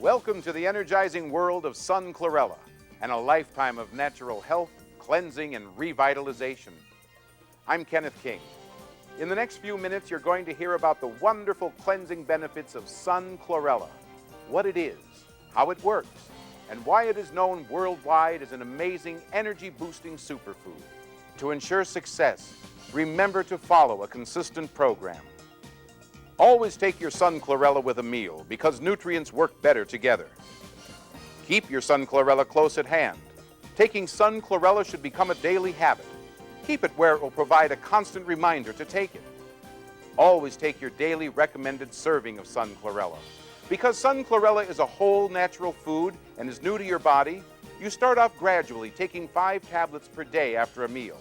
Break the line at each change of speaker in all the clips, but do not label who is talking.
Welcome to the energizing world of Sun Chlorella and a lifetime of natural health, cleansing, and revitalization. I'm Kenneth King. In the next few minutes, you're going to hear about the wonderful cleansing benefits of Sun Chlorella, what it is, how it works, and why it is known worldwide as an amazing energy-boosting superfood. To ensure success, remember to follow a consistent program. Always take your Sun Chlorella with a meal because nutrients work better together. Keep your Sun Chlorella close at hand. Taking Sun Chlorella should become a daily habit. Keep it where it will provide a constant reminder to take it. Always take your daily recommended serving of Sun Chlorella. Because Sun Chlorella is a whole natural food and is new to your body, you start off gradually taking 5 tablets per day after a meal.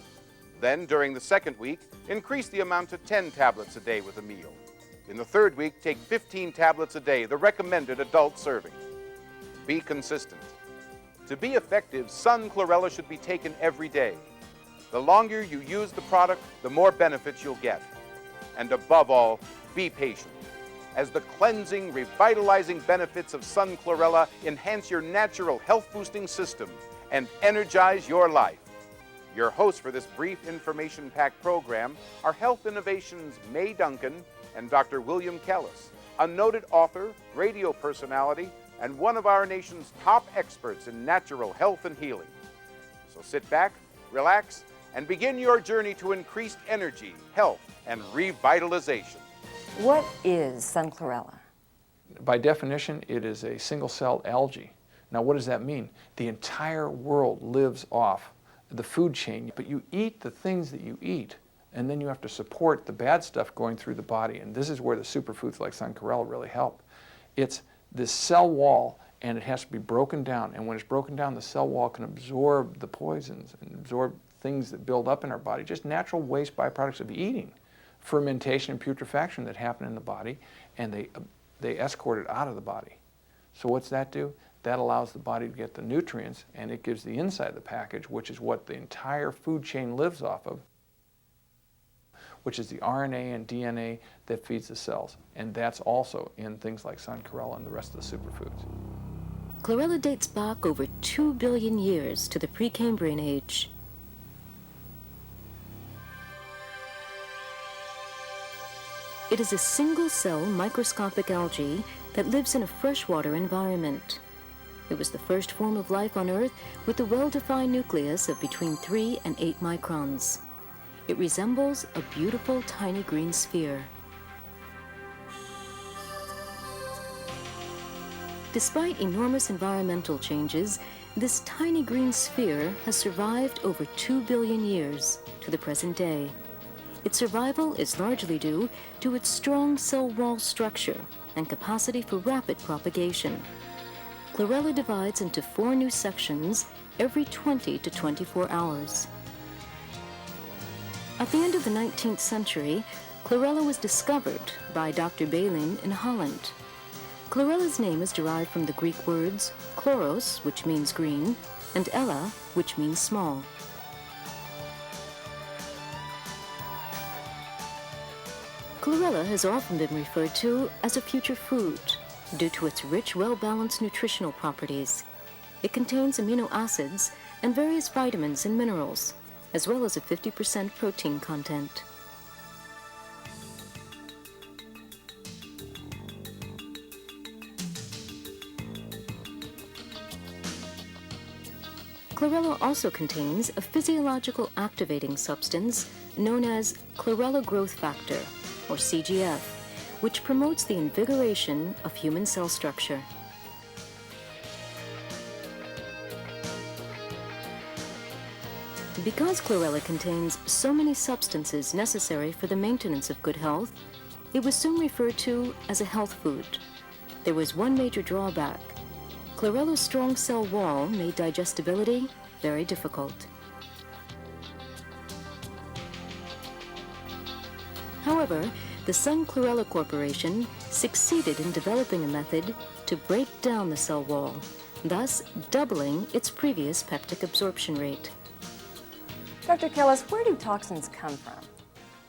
Then, during the second week, increase the amount to 10 tablets a day with a meal. In the third week, take 15 tablets a day, the recommended adult serving. Be consistent. To be effective, Sun Chlorella should be taken every day. The longer you use the product, the more benefits you'll get. And above all, be patient, as the cleansing, revitalizing benefits of Sun Chlorella enhance your natural health-boosting system and energize your life. Your hosts for this brief information-packed program are Health Innovations' May Duncan and Dr. William Kellis, a noted author, radio personality, and one of our nation's top experts in natural health and healing. So sit back, relax, and begin your journey to increased energy, health, and revitalization.
What is Sun Chlorella?
By definition, it is a single-celled algae. Now, what does that mean? The entire world lives off the food chain, but you eat the things that you eat, and then you have to support the bad stuff going through the body, and this is where the superfoods like Sun Chlorella really help. It's this cell wall, and it has to be broken down, and when it's broken down, the cell wall can absorb the poisons and absorb things that build up in our body, just natural waste byproducts of eating, fermentation and putrefaction that happen in the body, and they escort it out of the body. So what's that do? That allows the body to get the nutrients, and it gives the inside of the package, which is what the entire food chain lives off of, which is the RNA and DNA that feeds the cells. And that's also in things like Sun Chlorella and the rest of the superfoods.
Chlorella dates back over 2 billion years to the Precambrian age. It is a single-cell microscopic algae that lives in a freshwater environment. It was the first form of life on Earth with a well-defined nucleus of between 3 and 8 microns. It resembles a beautiful tiny green sphere. Despite enormous environmental changes, this tiny green sphere has survived over 2 billion years to the present day. Its survival is largely due to its strong cell wall structure and capacity for rapid propagation. Chlorella divides into 4 new sections every 20 to 24 hours. At the end of the 19th century, chlorella was discovered by Dr. Baleen in Holland. Chlorella's name is derived from the Greek words chloros, which means green, and ella, which means small. Chlorella has often been referred to as a future food due to its rich, well-balanced nutritional properties. It contains amino acids and various vitamins and minerals, as well as a 50% protein content. Chlorella also contains a physiological activating substance known as chlorella growth factor, or CGF, which promotes the invigoration of human cell structure. Because chlorella contains so many substances necessary for the maintenance of good health, it was soon referred to as a health food. There was one major drawback. Chlorella's strong cell wall made digestibility very difficult. However, the Sun Chlorella Corporation succeeded in developing a method to break down the cell wall, thus doubling its previous peptic absorption rate.
Dr. Kellis, where do toxins come from?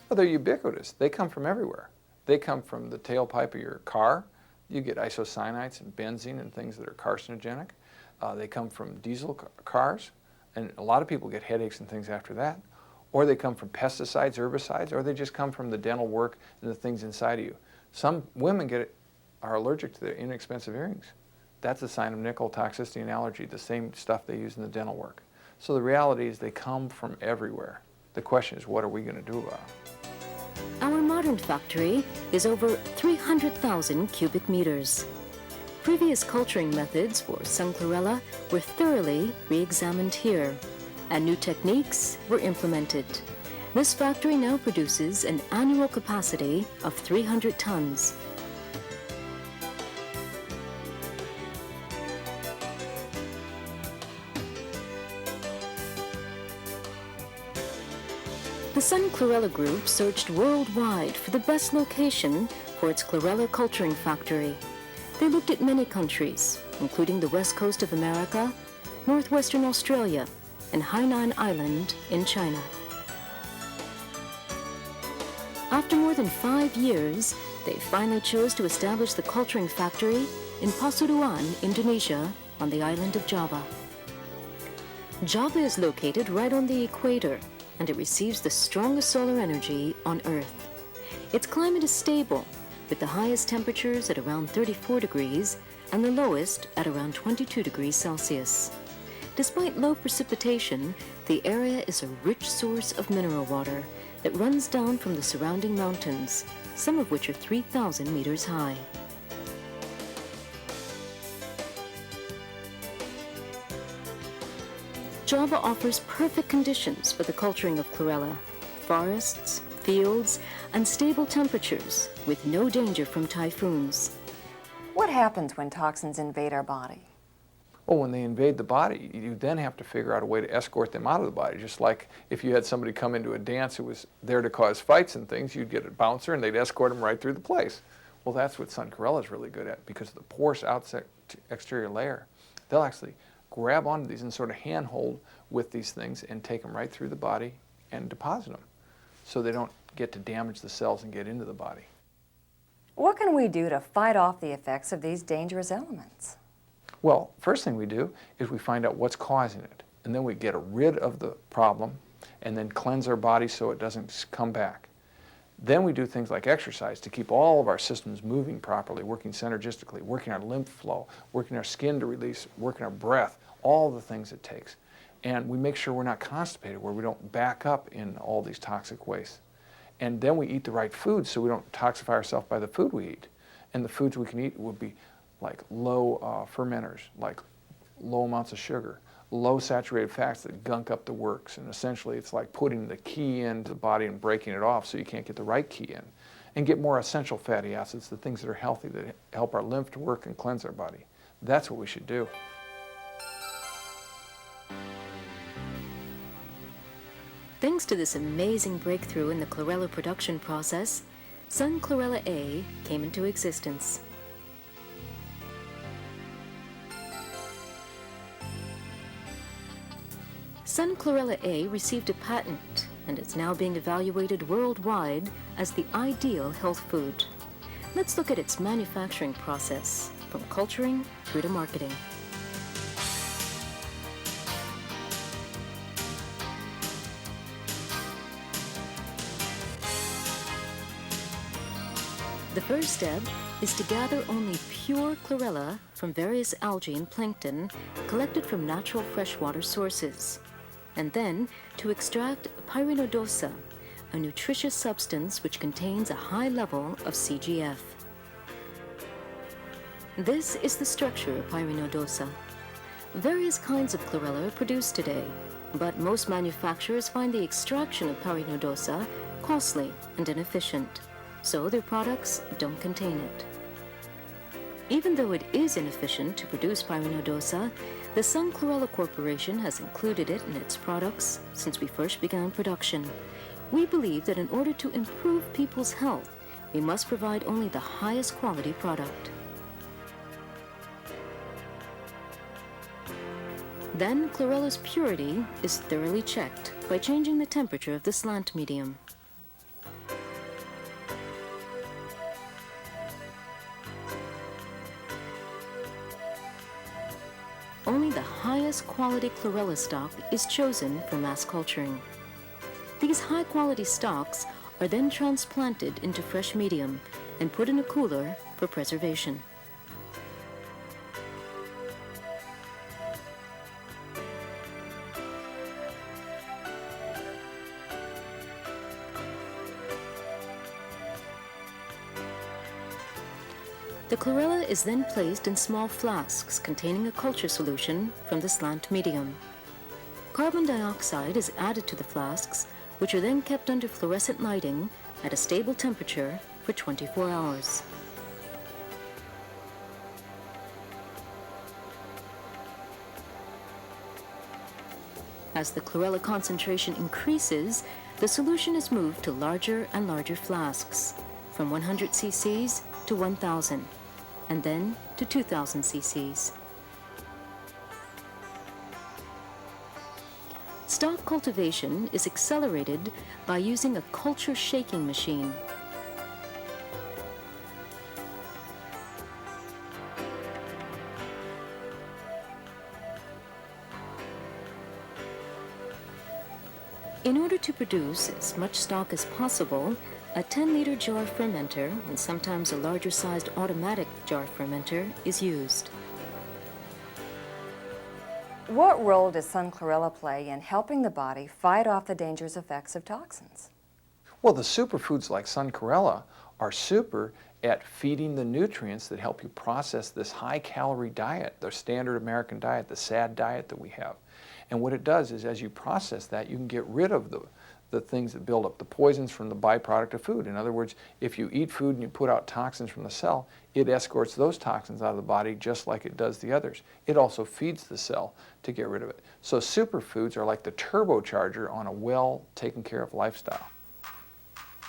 Well, they're ubiquitous. They come from everywhere. They come from the tailpipe of your car. You get isocyanates and benzene and things that are carcinogenic. They come from diesel cars, and a lot of people get headaches and things after that. Or they come from pesticides, herbicides, or they just come from the dental work and the things inside of you. Some women are allergic to their inexpensive earrings. That's a sign of nickel toxicity and allergy, the same stuff they use in the dental work. So the reality is they come from everywhere. The question is, what are we going to do about it?
Our modern factory is over 300,000 cubic meters. Previous culturing methods for sun chlorella were thoroughly re-examined here, and new techniques were implemented. This factory now produces an annual capacity of 300 tons. The Sun Chlorella Group searched worldwide for the best location for its chlorella culturing factory. They looked at many countries, including the west coast of America, northwestern Australia, and Hainan Island in China. After more than 5 years, they finally chose to establish the culturing factory in Pasuruan, Indonesia, on the island of Java. Java is located right on the equator, and it receives the strongest solar energy on Earth. Its climate is stable, with the highest temperatures at around 34 degrees and the lowest at around 22 degrees Celsius. Despite low precipitation, the area is a rich source of mineral water that runs down from the surrounding mountains, some of which are 3,000 meters high. Java offers perfect conditions for the culturing of chlorella: forests, fields, and stable temperatures with no danger from typhoons.
What happens when toxins invade our body?
Well, when they invade the body, you then have to figure out a way to escort them out of the body. Just like if you had somebody come into a dance who was there to cause fights and things, you'd get a bouncer and they'd escort them right through the place. Well, that's what sun chlorella is really good at, because of the porous outside exterior layer. They'll actually grab onto these and sort of handhold with these things and take them right through the body and deposit them, so they don't get to damage the cells and get into the body.
What can we do to fight off the effects of these dangerous elements?
Well, first thing we do is we find out what's causing it, and then we get rid of the problem and then cleanse our body so it doesn't come back. Then we do things like exercise to keep all of our systems moving properly, working synergistically, working our lymph flow, working our skin to release, working our breath, all the things it takes. And we make sure we're not constipated, where we don't back up in all these toxic wastes. And then we eat the right foods so we don't toxify ourselves by the food we eat. And the foods we can eat would be like low fermenters, like low amounts of sugar, low saturated fats that gunk up the works. And essentially it's like putting the key into the body and breaking it off so you can't get the right key in. And get more essential fatty acids, the things that are healthy, that help our lymph to work and cleanse our body. That's what we should do.
Thanks to this amazing breakthrough in the chlorella production process, Sun Chlorella A came into existence. Sun Chlorella A received a patent and is now being evaluated worldwide as the ideal health food. Let's look at its manufacturing process, from culturing through to marketing. The first step is to gather only pure chlorella from various algae and plankton collected from natural freshwater sources, and then to extract pyrenodosa, a nutritious substance which contains a high level of CGF. This is the structure of pyrenodosa. Various kinds of chlorella are produced today, but most manufacturers find the extraction of pyrenodosa costly and inefficient, so their products don't contain it. Even though it is inefficient to produce pyrenodosa, the Sun Chlorella Corporation has included it in its products since we first began production. We believe that in order to improve people's health, we must provide only the highest quality product. Then, chlorella's purity is thoroughly checked by changing the temperature of the slant medium. highest quality chlorella stock is chosen for mass culturing. These high-quality stocks are then transplanted into fresh medium and put in a cooler for preservation. The chlorella is then placed in small flasks containing a culture solution from the slant medium. Carbon dioxide is added to the flasks, which are then kept under fluorescent lighting at a stable temperature for 24 hours. As the chlorella concentration increases, the solution is moved to larger and larger flasks, from 100 cc's to 1,000, and then to 2,000 cc's. Stock cultivation is accelerated by using a culture shaking machine. In order to produce as much stock as possible, a 10-liter jar fermenter, and sometimes a larger-sized automatic jar fermenter, is used.
What role does sun chlorella play in helping the body fight off the dangerous effects of toxins?
Well, the superfoods like sun chlorella are super at feeding the nutrients that help you process this high-calorie diet, the standard American diet, the SAD diet that we have. And what it does is, as you process that, you can get rid of the things that build up, the poisons from the byproduct of food. In other words, if you eat food and you put out toxins from the cell, it escorts those toxins out of the body just like it does the others. It also feeds the cell to get rid of it. So superfoods are like the turbocharger on a well taken care of lifestyle.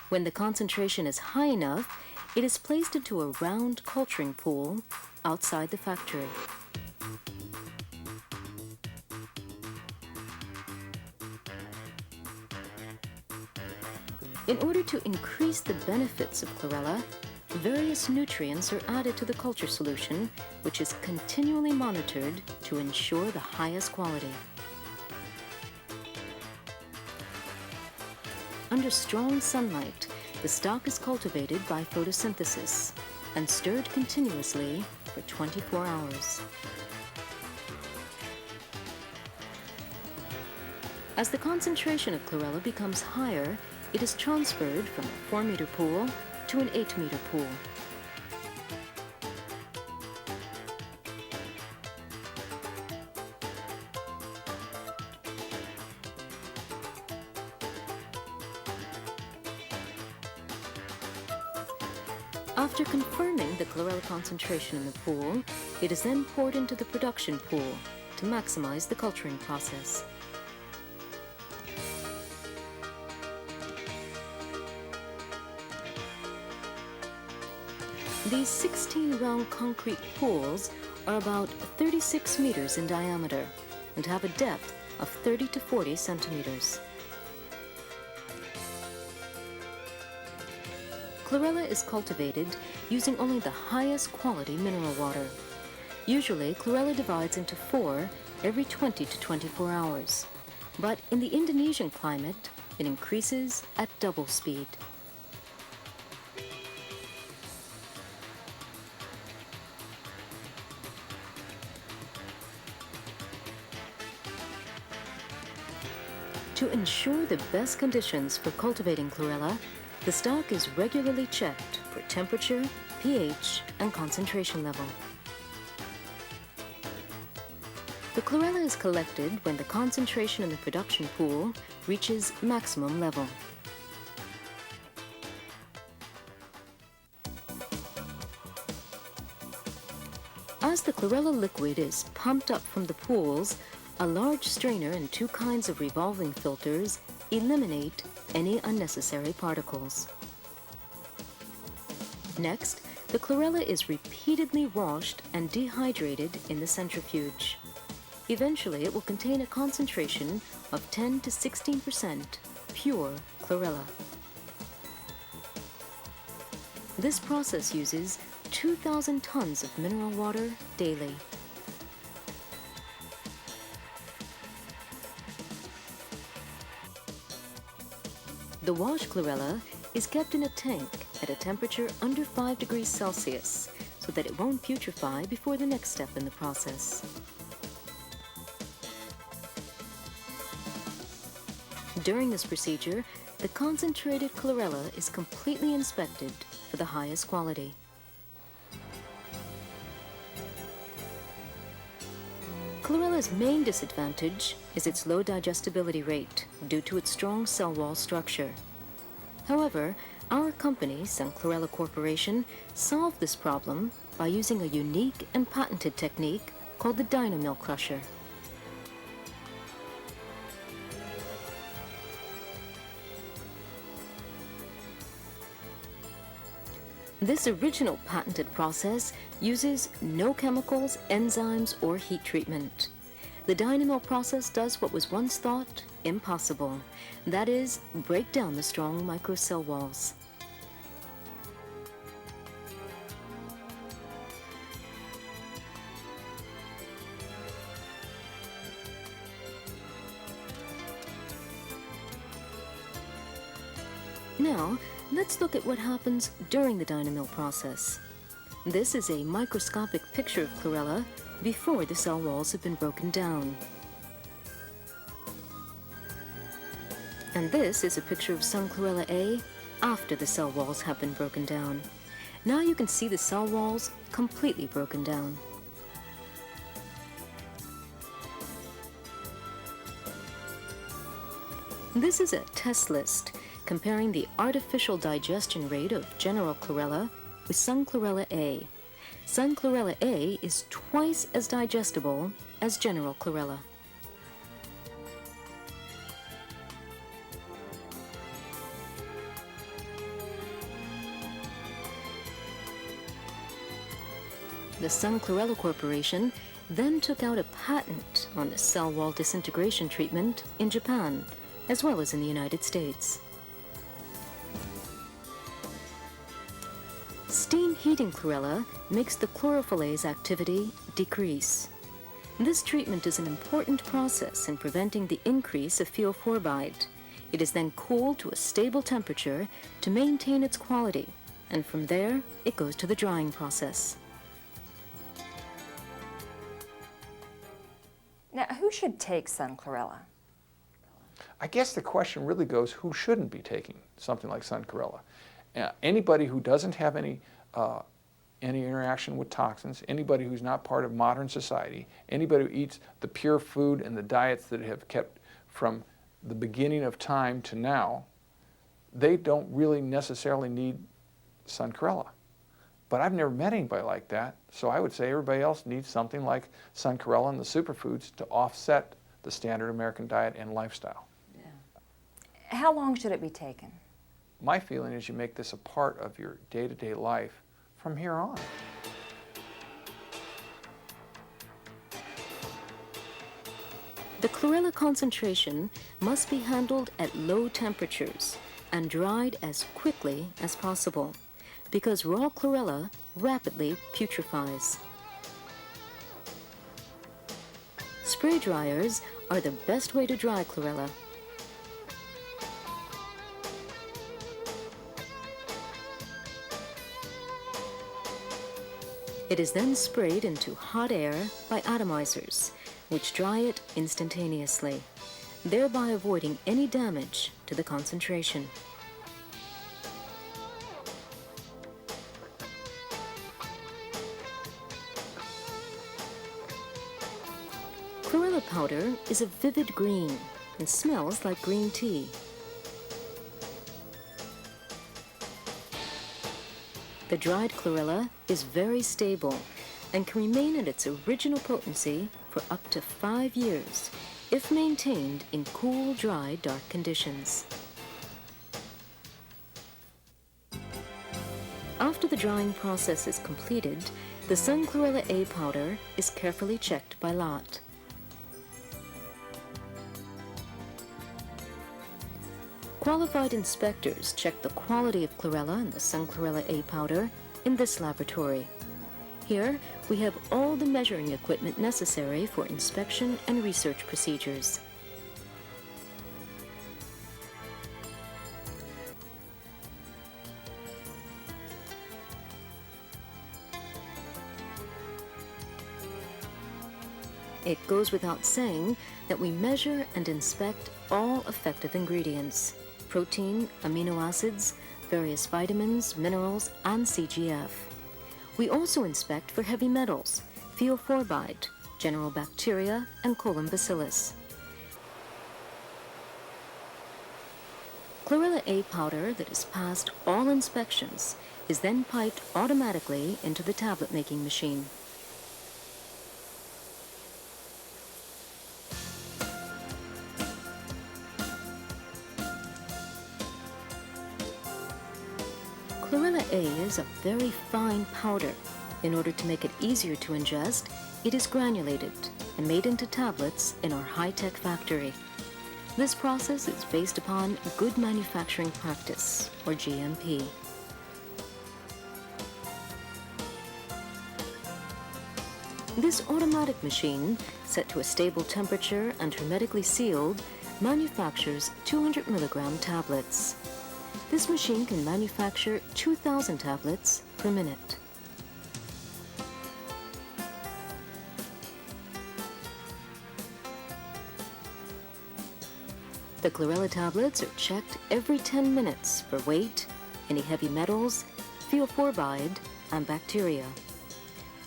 When the concentration is high enough, it is placed into a round culturing pool outside the factory. In order to increase the benefits of chlorella, various nutrients are added to the culture solution, which is continually monitored to ensure the highest quality. Under strong sunlight, the stock is cultivated by photosynthesis and stirred continuously for 24 hours. As the concentration of chlorella becomes higher, it is transferred from a 4-meter pool to an 8-meter pool. After confirming the chlorella concentration in the pool, it is then poured into the production pool to maximize the culturing process. These 16 round concrete pools are about 36 meters in diameter and have a depth of 30 to 40 centimeters. Chlorella is cultivated using only the highest quality mineral water. Usually, chlorella divides into 4 every 20 to 24 hours. But in the Indonesian climate, it increases at double speed. To ensure the best conditions for cultivating chlorella, the stock is regularly checked for temperature, pH, and concentration level. The chlorella is collected when the concentration in the production pool reaches maximum level. As the chlorella liquid is pumped up from the pools, a large strainer and 2 kinds of revolving filters eliminate any unnecessary particles. Next, the chlorella is repeatedly washed and dehydrated in the centrifuge. Eventually, it will contain a concentration of 10 to 16% pure chlorella. This process uses 2,000 tons of mineral water daily. The wash chlorella is kept in a tank at a temperature under 5 degrees Celsius so that it won't putrefy before the next step in the process. During this procedure, the concentrated chlorella is completely inspected for the highest quality. Chlorella's main disadvantage is its low digestibility rate due to its strong cell wall structure. However, our company, Sun Chlorella Corporation, solved this problem by using a unique and patented technique called the Dynamill crusher. This original patented process uses no chemicals, enzymes, or heat treatment. The Dynamill process does what was once thought impossible. That is, break down the strong microcell walls. Now, let's look at what happens during the Dynamill process. This is a microscopic picture of chlorella before the cell walls have been broken down. And this is a picture of Sun Chlorella A after the cell walls have been broken down. Now you can see the cell walls completely broken down. This is a test list comparing the artificial digestion rate of general chlorella with Sun Chlorella A. Sun Chlorella A is twice as digestible as general chlorella. The Sun Chlorella Corporation then took out a patent on the cell wall disintegration treatment in Japan, as well as in the United States. Steam heating chlorella makes the chlorophyllase activity decrease. This treatment is an important process in preventing the increase of phenylphorbide. It is then cooled to a stable temperature to maintain its quality, and from there it goes to the drying process.
Now, who should take Sun Chlorella?
I guess the question really goes, who shouldn't be taking something like Sun Chlorella? Anybody who doesn't have any interaction with toxins, anybody who's not part of modern society, anybody who eats the pure food and the diets that have kept from the beginning of time to now, they don't really necessarily need Sun Chlorella. But I've never met anybody like that, so I would say everybody else needs something like Sun Chlorella and the superfoods to offset the standard American diet and lifestyle.
Yeah. How long should it be taken?
My feeling is you make this a part of your day-to-day life from here on.
The chlorella concentration must be handled at low temperatures and dried as quickly as possible, because raw chlorella rapidly putrefies. Spray dryers are the best way to dry chlorella. It is then sprayed into hot air by atomizers, which dry it instantaneously, thereby avoiding any damage to the concentration. Chlorella powder is a vivid green and smells like green tea. The dried chlorella is very stable and can remain at its original potency for up to 5 years if maintained in cool, dry, dark conditions. After the drying process is completed, the Sun Chlorella A powder is carefully checked by lot. Qualified inspectors check the quality of chlorella and the Sun Chlorella A powder in this laboratory. Here, we have all the measuring equipment necessary for inspection and research procedures. It goes without saying that we measure and inspect all effective ingredients: protein, amino acids, various vitamins, minerals, and CGF. We also inspect for heavy metals, theophorbyte, general bacteria, and colon bacillus. Chlorella A powder that has passed all inspections is then piped automatically into the tablet-making machine. Chlorella A is a very fine powder. In order to make it easier to ingest, it is granulated and made into tablets in our high-tech factory. This process is based upon good manufacturing practice, or GMP. This automatic machine, set to a stable temperature and hermetically sealed, manufactures 200 milligram tablets. This machine can manufacture 2,000 tablets per minute. The Chlorella tablets are checked every 10 minutes for weight, any heavy metals, theophorbyte, and bacteria.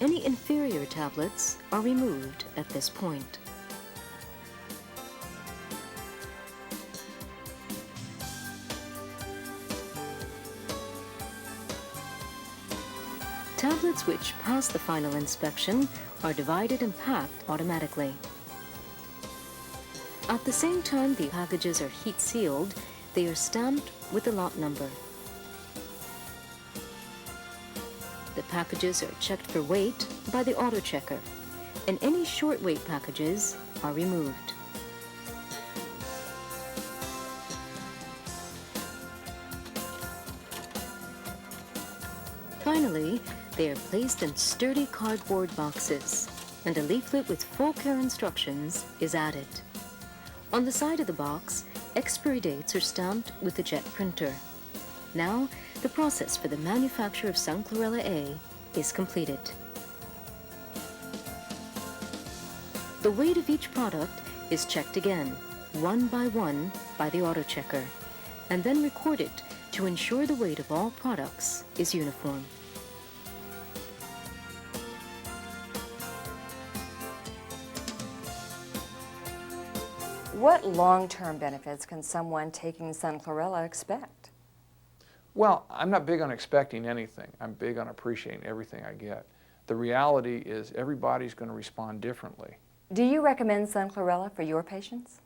Any inferior tablets are removed at this point. Tablets which pass the final inspection are divided and packed automatically. At the same time the packages are heat sealed, they are stamped with the lot number. The packages are checked for weight by the auto checker, and any short weight packages are removed. Finally, they are placed in sturdy cardboard boxes, and a leaflet with full care instructions is added. On the side of the box, expiry dates are stamped with the jet printer. Now, the process for the manufacture of Sun Chlorella A is completed. The weight of each product is checked again, one by one, by the auto checker, and then recorded to ensure the weight of all products is uniform.
What long-term benefits can someone taking Sun Chlorella expect?
Well, I'm not big on expecting anything. I'm big on appreciating everything I get. The reality is everybody's going to respond differently.
Do you recommend Sun Chlorella for your patients?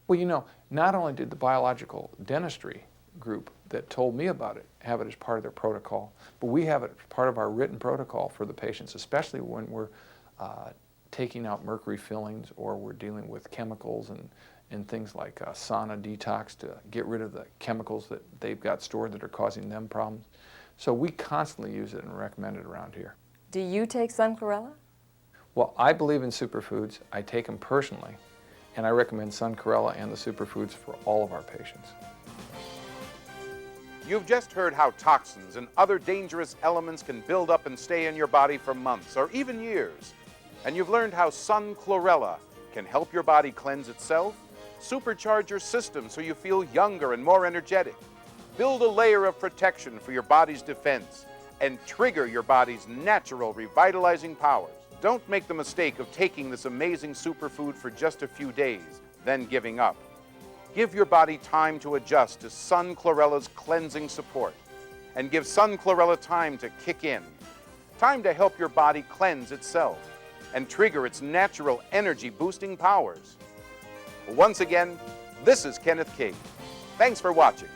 Well, you know, not only did the biological dentistry group that told me about it have it as part of their protocol, but we have it as part of our written protocol for the patients, especially when we're taking out mercury fillings or we're dealing with chemicals and things like sauna detox to get rid of the chemicals that they've got stored that are causing them problems. So we constantly use it and recommend it around here.
Do you take Sun Chlorella?
Well, I believe in superfoods. I take them personally, and I recommend Sun Chlorella and the superfoods for all of our patients.
You've just heard how toxins and other dangerous elements can build up and stay in your body for months or even years. And you've learned how Sun Chlorella can help your body cleanse itself, supercharge your system so you feel younger and more energetic, build a layer of protection for your body's defense, and trigger your body's natural revitalizing powers. Don't make the mistake of taking this amazing superfood for just a few days, then giving up. Give your body time to adjust to Sun Chlorella's cleansing support, and give Sun Chlorella time to kick in. Time to help your body cleanse itself and trigger its natural energy-boosting powers. Once again, this is Kenneth King. Thanks for watching.